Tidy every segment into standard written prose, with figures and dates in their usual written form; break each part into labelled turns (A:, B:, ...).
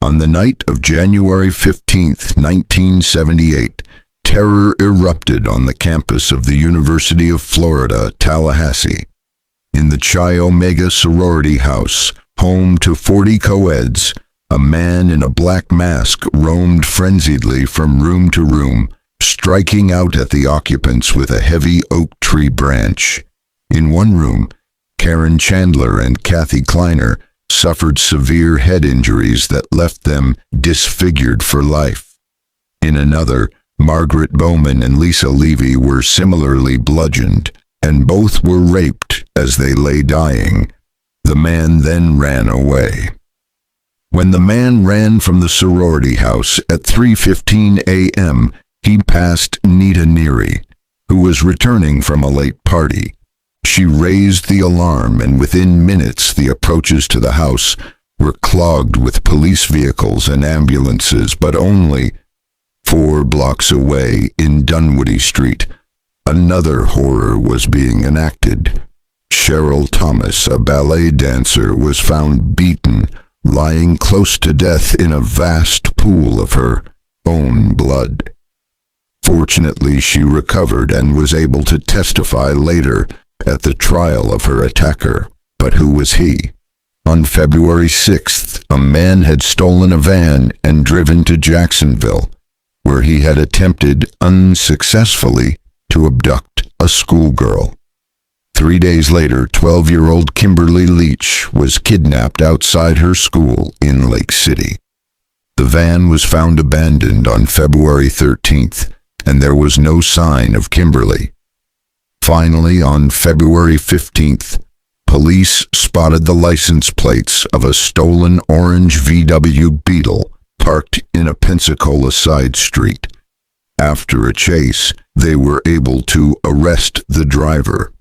A: On the night of January 15, 1978, terror erupted on the campus of the University of Florida, Tallahassee. In the Chi Omega sorority house, home to 40 co-eds, a man in a black mask roamed frenziedly from room to room, striking out at the occupants with a heavy oak tree branch. In one room, Karen Chandler and Kathy Kleiner suffered severe head injuries that left them disfigured for life. In another, Margaret Bowman and Lisa Levy were similarly bludgeoned, and both were raped as they lay dying. The man then ran away. When the man ran from the sorority house at 3:15 a.m., he passed Nita Neary, who was returning from a late party. She raised the alarm, and within minutes the approaches to the house were clogged with police vehicles and ambulances. But only 4 blocks away in Dunwoody Street, another horror was being enacted. Cheryl Thomas, a ballet dancer, was found beaten, lying close to death in a vast pool of her own blood. Fortunately, she recovered and was able to testify later at the trial of her attacker. But who was he? On February 6th, a man had stolen a van and driven to Jacksonville, where he had attempted unsuccessfully to abduct a schoolgirl. 3 days later, 12-year-old Kimberly Leach was kidnapped outside her school in Lake City. The van was found abandoned on February 13th, and there was no sign of Kimberly. Finally, on February 15th, police spotted the license plates of a stolen orange VW Beetle parked in a Pensacola side street. After a chase, they were able to arrest the driver.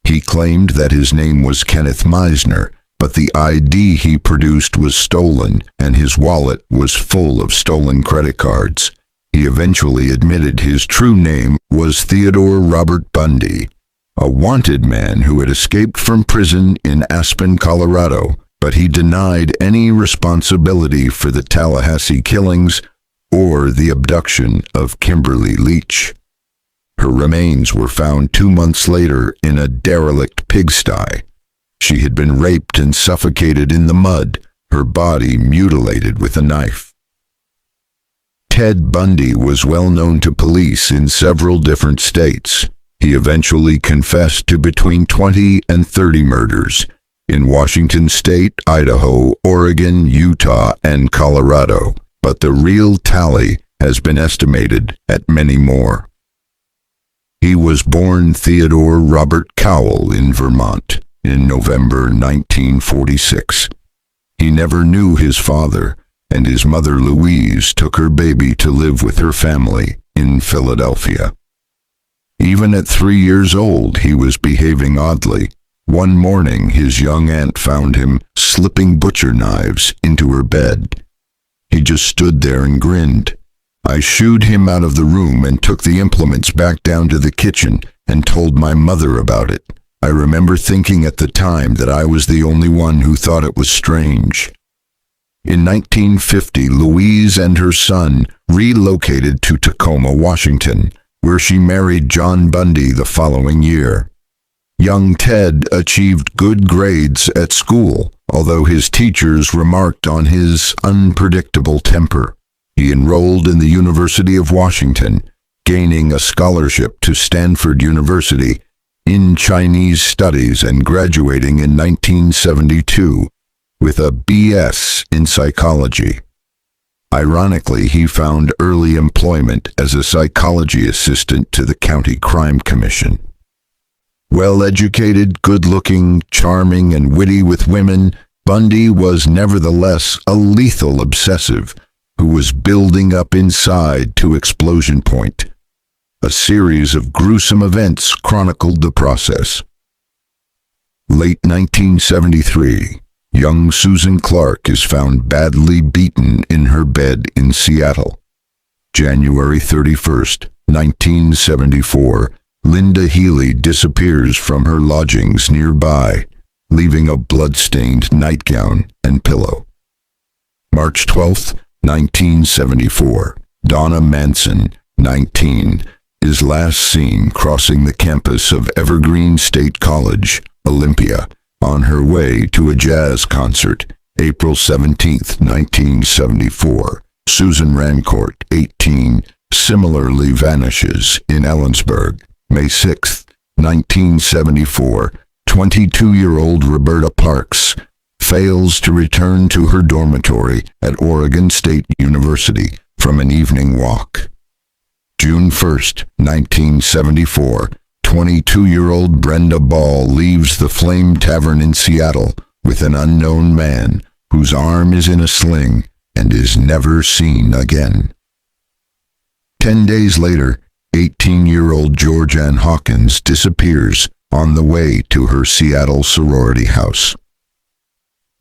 A: He claimed that his name was Kenneth Meisner, but the ID he produced was stolen, and his wallet was full of stolen credit cards. He eventually admitted his true name was Theodore Robert Bundy, a wanted man who had escaped from prison in Aspen, Colorado, but he denied any responsibility for the Tallahassee killings or the abduction of Kimberly Leach. Her remains were found 2 months later in a derelict pigsty. She had been raped and suffocated in the mud, her body mutilated with a knife. Ted Bundy was well known to police in several different states. He eventually confessed to between 20 and 30 murders in Washington State, Idaho, Oregon, Utah, and Colorado, but the real tally has been estimated at many more. He was born Theodore Robert Cowell in Vermont in November 1946. He never knew his father, and his mother Louise took her baby to live with her family in Philadelphia. Even at 3 years old, he was behaving oddly. One morning, his young aunt found him slipping butcher knives into her bed. He just stood there and grinned. I shooed him out of the room and took the implements back down to the kitchen and told my mother about it. I remember thinking at the time that I was the only one who thought it was strange. In 1950, Louise and her son relocated to Tacoma, Washington, where she married John Bundy the following year. Young Ted achieved good grades at school, although his teachers remarked on his unpredictable temper. He enrolled in the University of Washington, gaining a scholarship to Stanford University in Chinese studies and graduating in 1972 with a B.S. in psychology. Ironically, he found early employment as a psychology assistant to the County Crime Commission. Well-educated, good-looking, charming, and witty with women, Bundy was nevertheless a lethal obsessive who was building up inside to explosion point. A series of gruesome events chronicled the process. Late 1973, young Susan Clark is found badly beaten in her bed in Seattle. January 31st, 1974, Linda Healy disappears from her lodgings nearby, leaving a blood-stained nightgown and pillow. March 12, 1974. Donna Manson, 19, is last seen crossing the campus of Evergreen State College, Olympia, on her way to a jazz concert. April 17, 1974. Susan Rancourt, 18, similarly vanishes in Ellensburg. May 6, 1974. 22-year-old Roberta Parks fails to return to her dormitory at Oregon State University from an evening walk. June 1, 1974. 22-year-old Brenda Ball leaves the Flame Tavern in Seattle with an unknown man whose arm is in a sling and is never seen again. 10 days later, 18-year-old Georgianne Hawkins disappears on the way to her Seattle sorority house.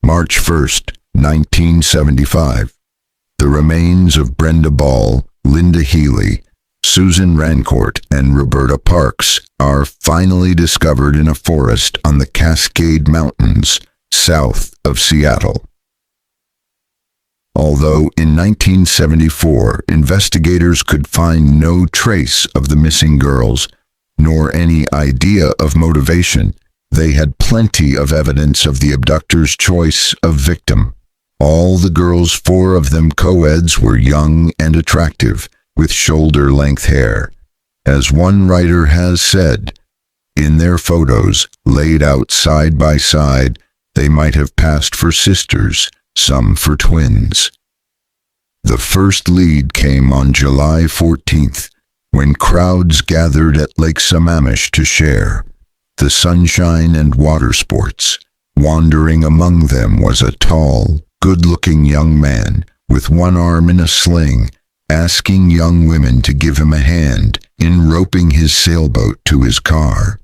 A: March 1, 1975. The remains of Brenda Ball, Linda Healy, Susan Rancourt, and Roberta Parks are finally discovered in a forest on the Cascade Mountains, south of Seattle. Although in 1974 investigators could find no trace of the missing girls, nor any idea of motivation, they had plenty of evidence of the abductor's choice of victim. All the girls, 4 of them co-eds, were young and attractive, with shoulder-length hair. As one writer has said, in their photos, laid out side by side, they might have passed for sisters, some for twins. The first lead came on July 14th, when crowds gathered at Lake Sammamish to share the sunshine and water sports. Wandering among them was a tall, good-looking young man with one arm in a sling, asking young women to give him a hand in roping his sailboat to his car.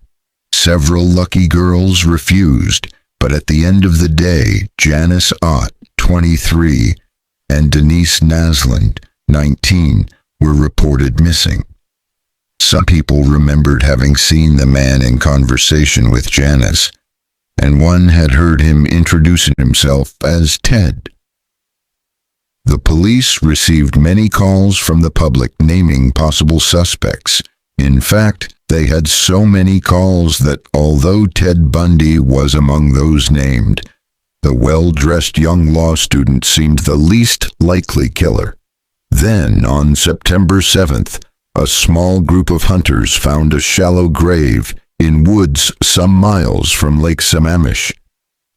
A: Several lucky girls refused, but at the end of the day, Janice Ott, 23, and Denise Naslund, 19, were reported missing. Some people remembered having seen the man in conversation with Janice, and one had heard him introducing himself as Ted. The police received many calls from the public naming possible suspects. In fact, they had so many calls that although Ted Bundy was among those named, the well-dressed young law student seemed the least likely killer. Then, on September 7th, a small group of hunters found a shallow grave in woods some miles from Lake Sammamish.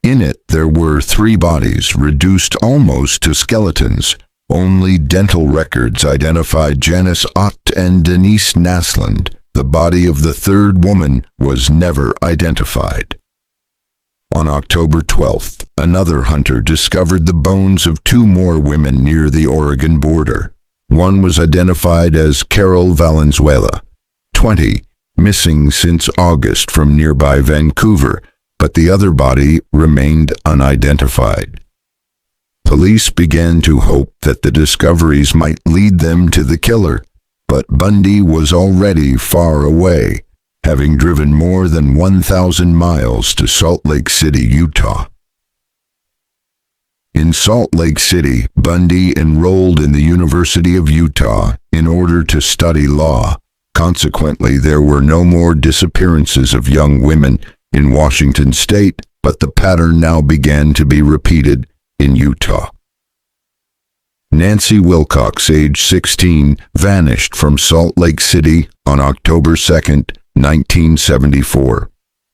A: In it there were 3 bodies reduced almost to skeletons. Only dental records identified Janice Ott and Denise Naslund. The body of the 3rd woman was never identified. On October 12th, another hunter discovered the bones of 2 more women near the Oregon border. One was identified as Carol Valenzuela, 20, missing since August from nearby Vancouver, but the other body remained unidentified. Police began to hope that the discoveries might lead them to the killer, but Bundy was already far away, having driven more than 1,000 miles to Salt Lake City, Utah. In Salt Lake City, Bundy enrolled in the University of Utah in order to study law. Consequently, there were no more disappearances of young women in Washington state, but the pattern now began to be repeated in Utah. Nancy Wilcox, age 16, vanished from Salt Lake City on October 2, 1974.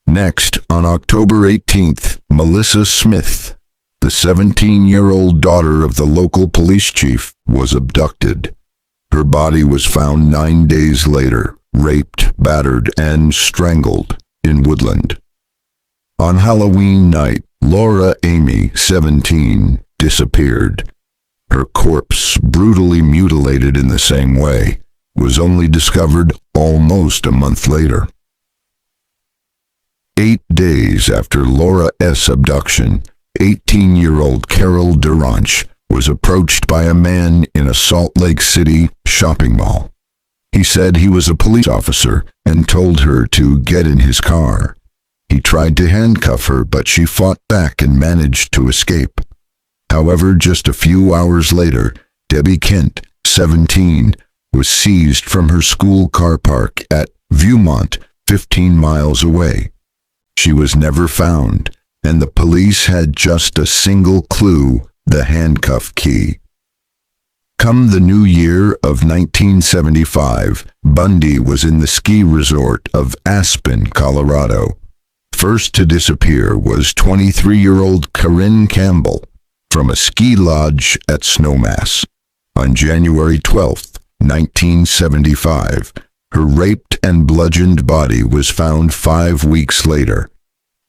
A: Next, on October 18th, Melissa Smith, the 17-year-old daughter of the local police chief, was abducted. Her body was found 9 days later, raped, battered, and strangled in Woodland. On Halloween night, Laura Amy, 17, disappeared. Her corpse, brutally mutilated in the same way, was only discovered almost a month later. 8 days after Laura S. abduction, 18-year-old Carol Duranch was approached by a man in a Salt Lake City shopping mall. He said he was a police officer and told her to get in his car. He tried to handcuff her, but she fought back and managed to escape. However, just a few hours later, Debbie Kent, 17, was seized from her school car park at Viewmont, 15 miles away. She was never found, and the police had just a single clue: the handcuff key. Come the new year of 1975, Bundy was in the ski resort of Aspen, Colorado. First to disappear was 23-year-old Corinne Campbell from a ski lodge at Snowmass. On January 12, 1975, her raped and bludgeoned body was found 5 weeks later.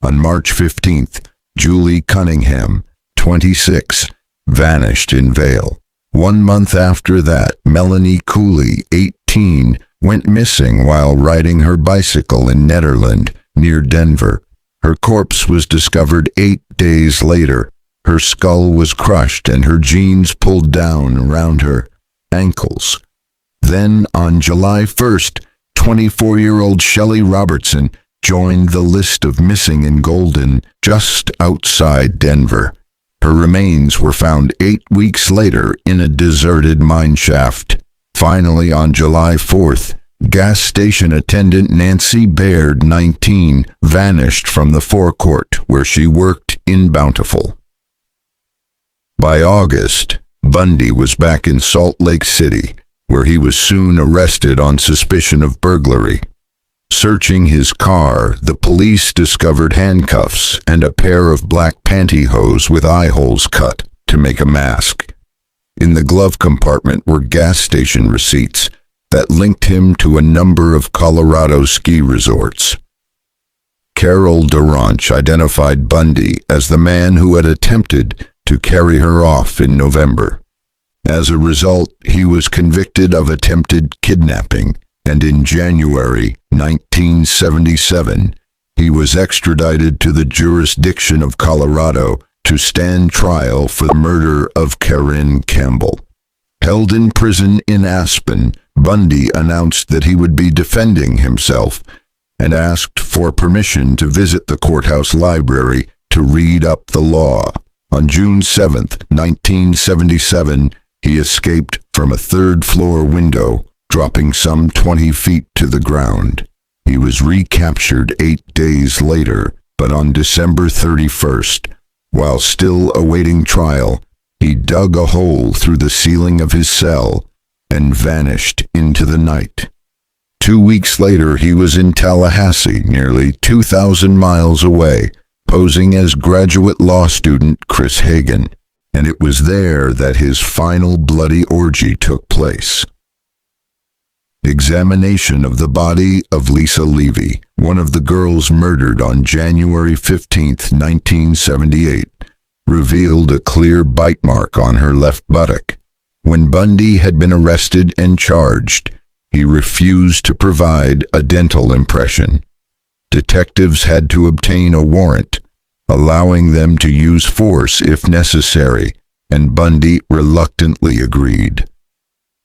A: On March 15th, Julie Cunningham, 26, vanished in Vail. 1 month after that, Melanie Cooley, 18, went missing while riding her bicycle in Nederland, near Denver. Her corpse was discovered 8 days later. Her skull was crushed and her jeans pulled down around her ankles. Then, on July 1st, 24-year-old Shelley Robertson joined the list of missing in Golden, just outside Denver. Her remains were found 8 weeks later in a deserted mine shaft. Finally, on July 4th, gas station attendant Nancy Baird, 19, vanished from the forecourt where she worked in Bountiful. By August, Bundy was back in Salt Lake City, where he was soon arrested on suspicion of burglary. Searching his car, the police discovered handcuffs and a pair of black pantyhose with eye holes cut to make a mask. In the glove compartment were gas station receipts that linked him to a number of Colorado ski resorts. Carol Duranch identified Bundy as the man who had attempted to carry her off in November. As a result, he was convicted of attempted kidnapping, and in January 1977, he was extradited to the jurisdiction of Colorado to stand trial for the murder of Corinne Campbell. Held in prison in Aspen, Bundy announced that he would be defending himself and asked for permission to visit the courthouse library to read up the law. On June 7, 1977, he escaped from a third-floor window, dropping some 20 feet to the ground. He was recaptured 8 days later, but on December 31st, while still awaiting trial, he dug a hole through the ceiling of his cell and vanished into the night. 2 weeks later, he was in Tallahassee, nearly 2,000 miles away, posing as graduate law student Chris Hagen, and it was there that his final bloody orgy took place. Examination of the body of Lisa Levy, one of the girls murdered on January 15, 1978, revealed a clear bite mark on her left buttock. When Bundy had been arrested and charged, he refused to provide a dental impression. Detectives had to obtain a warrant, allowing them to use force if necessary, and Bundy reluctantly agreed.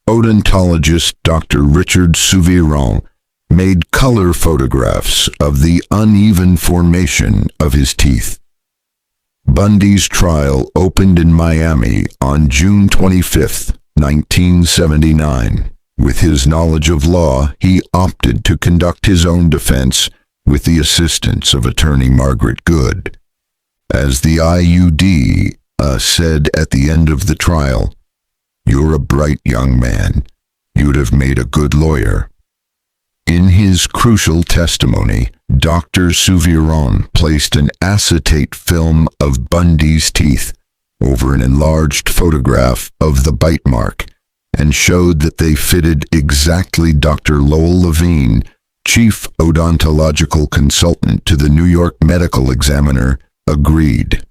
A: Odontologist Dr. Richard Souviron made color photographs of the uneven formation of his teeth. Bundy's trial opened in Miami on June 25, 1979. With his knowledge of law, he opted to conduct his own defense with the assistance of attorney Margaret Good. As the IUD said at the end of the trial, "You're a bright young man. You'd have made a good lawyer." In his crucial testimony, Dr. Souviron placed an acetate film of Bundy's teeth over an enlarged photograph of the bite mark and showed that they fitted exactly. Dr. Lowell Levine, chief odontological consultant to the New York Medical Examiner, agreed.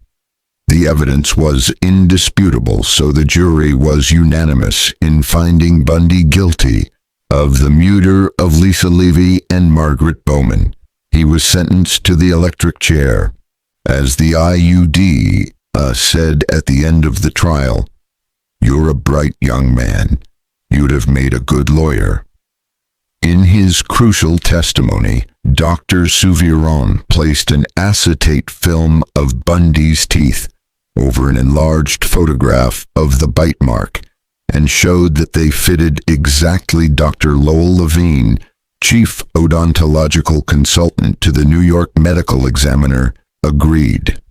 A: The evidence was indisputable, so the jury was unanimous in finding Bundy guilty of the murder of Lisa Levy and Margaret Bowman. He was sentenced to the electric chair. As the IUD said at the end of the trial, "You're a bright young man. You'd have made a good lawyer." In his crucial testimony, Dr. Souviron placed an acetate film of Bundy's teeth over an enlarged photograph of the bite mark and showed that they fitted exactly. Dr. Lowell Levine, chief odontological consultant to the New York Medical Examiner, agreed.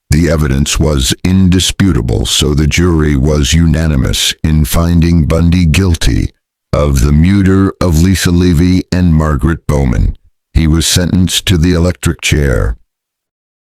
A: The evidence was indisputable, so the jury was unanimous in finding Bundy guilty of the murder of Lisa Levy and Margaret Bowman. He was sentenced to the electric chair.